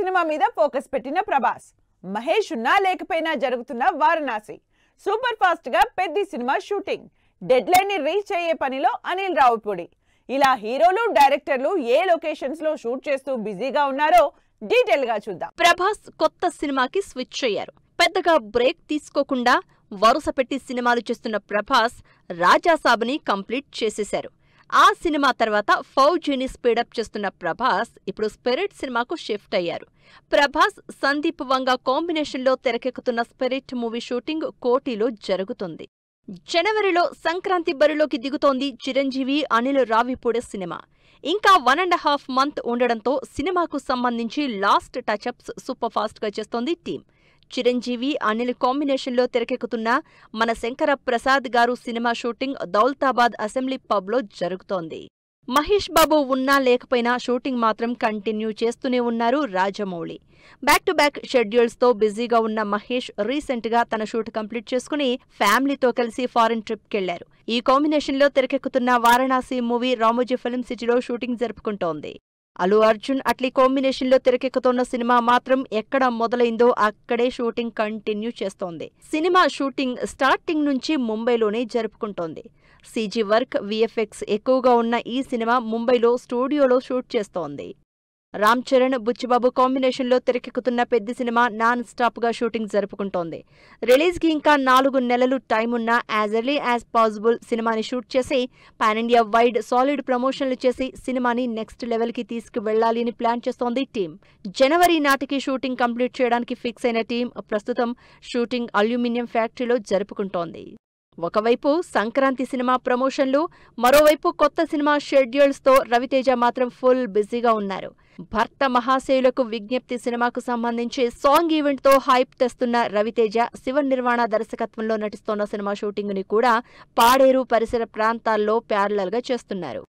Cinema మీద focus పెట్టిన ప్రభాస్. మహేష్ ఉన్నా లేకపోయినా జరుగుతున్న వారణాసి. సూపర్ ఫాస్ట్ గా పెద్ద సినిమా షూటింగ్. డెడ్ లైన్ ని రీచ్ అయ్యే పనిలో అనిల్ రావిపూడి. ఇలా హీరోలు డైరెక్టర్లు ఏ లొకేషన్స్ లో షూట్ చేస్తూ బిజీగా ఉన్నారో డీటెయిల్ గా చూద్దాం. ప్రభాస్ కొత్త సినిమాకి స్విచ్ అయ్యారు. పెద్దగా బ్రేక్ తీసుకోకుండా వరుస పెట్టి సినిమాలు చేస్తున్న ప్రభాస్ రాజాసాబ్ని కంప్లీట్ చేసేశారు. ఆ సినిమా తర్వాత ఫౌజీని స్పీడప్ చేస్తున్న ప్రభాస్ ఇప్పుడు స్పిరిట్ సినిమాకు షిఫ్ట్ అయ్యారు. ప్రభాస్, సందీప్ వంగ కాంబినేషన్లో తెరకెక్కుతున్న స్పిరిట్ మూవీ షూటింగ్ కోటిలో జరుగుతుంది. జనవరిలో సంక్రాంతి బరిలోకి దిగుతోంది చిరంజీవి, అనిల్ రావిపూడి సినిమా. ఇంకా 1.5 month ఉండడంతో సినిమాకు సంబంధించి లాస్ట్ టచ్అప్స్ సూపర్ ఫాస్ట్ గా చేస్తోంది టీం. చిరంజీవి, అనిల్ కాంబినేషన్లో తెరకెక్కుతున్న మన శంకర ప్రసాద్ గారు సినిమా షూటింగ్ దౌలతాబాద్ అసెంబ్లీ పబ్లో జరుగుతోంది. మహేష్ బాబు ఉన్నా లేకపోయినా షూటింగ్ మాత్రం కంటిన్యూ చేస్తూనే ఉన్నారు రాజమౌళి. బ్యాక్ టు బ్యాక్ షెడ్యూల్స్తో బిజీగా ఉన్న మహేష్ రీసెంట్ గా తన షూట్ కంప్లీట్ చేసుకుని ఫ్యామిలీతో కలిసి ఫారిన్ ట్రిప్కెళ్లారు. ఈ కాంబినేషన్లో తెరకెక్కుతున్న వారణాసి మూవీ రామోజీ ఫిల్మ్ సిటీలో షూటింగ్ జరుపుకుంటోంది. అల్లు అర్జున్ అట్లీ కాంబినేషన్లో తెరకెక్కుతున్న సినిమా మాత్రం ఎక్కడ మొదలైందో అక్కడే షూటింగ్ కంటిన్యూ చేస్తోంది. సినిమా షూటింగ్ స్టార్టింగ్ నుంచి ముంబైలోనే జరుపుకుంటోంది. సీజీ వర్క్, విఎఫ్ఎక్స్ ఎక్కువగా ఉన్న ఈ సినిమా ముంబైలో స్టూడియోలో షూట్ చేస్తోంది. రామ్ చరణ్, బుచ్చిబాబు కాంబినేషన్లో తెరకెక్కుతున్న పెద్ద సినిమా నాన్ స్టాప్ గా షూటింగ్ జరుపుకుంటోంది. రిలీజ్ కి ఇంకా 4 నెలలు టైం ఉన్నా యాజ్ ఎర్లీ యాజ్ పాసిబుల్ సినిమాని షూట్ చేసి పాన్ ఇండియా వైడ్ సాలిడ్ ప్రమోషన్లు చేసి సినిమాని నెక్స్ట్ లెవెల్ కి తీసుకువెళ్లాలి అని ప్లాన్ చేస్తోంది టీం. జనవరి నాటికి షూటింగ్ కంప్లీట్ చేయడానికి ఫిక్స్ అయిన టీం ప్రస్తుతం షూటింగ్ అల్యూమినియం ఫ్యాక్టరీలో జరుపుకుంటోంది. ఒకవైపు సంక్రాంతి సినిమా ప్రమోషన్లు, మరోవైపు కొత్త సినిమా షెడ్యూల్స్ తో రవితేజ మాత్రం ఫుల్ బిజీగా ఉన్నారు. భర్త మహాశయులకు విజ్ఞప్తి సినిమాకు సంబంధించి సాంగ్ ఈవెంట్ తో హైప్ తెస్తున్న రవితేజ శివ నిర్వాణ దర్శకత్వంలో నటిస్తోన్న సినిమా షూటింగ్ ని కూడా పాడేరు పరిసర ప్రాంతాల్లో ప్యారలల్ గా చేస్తున్నారు.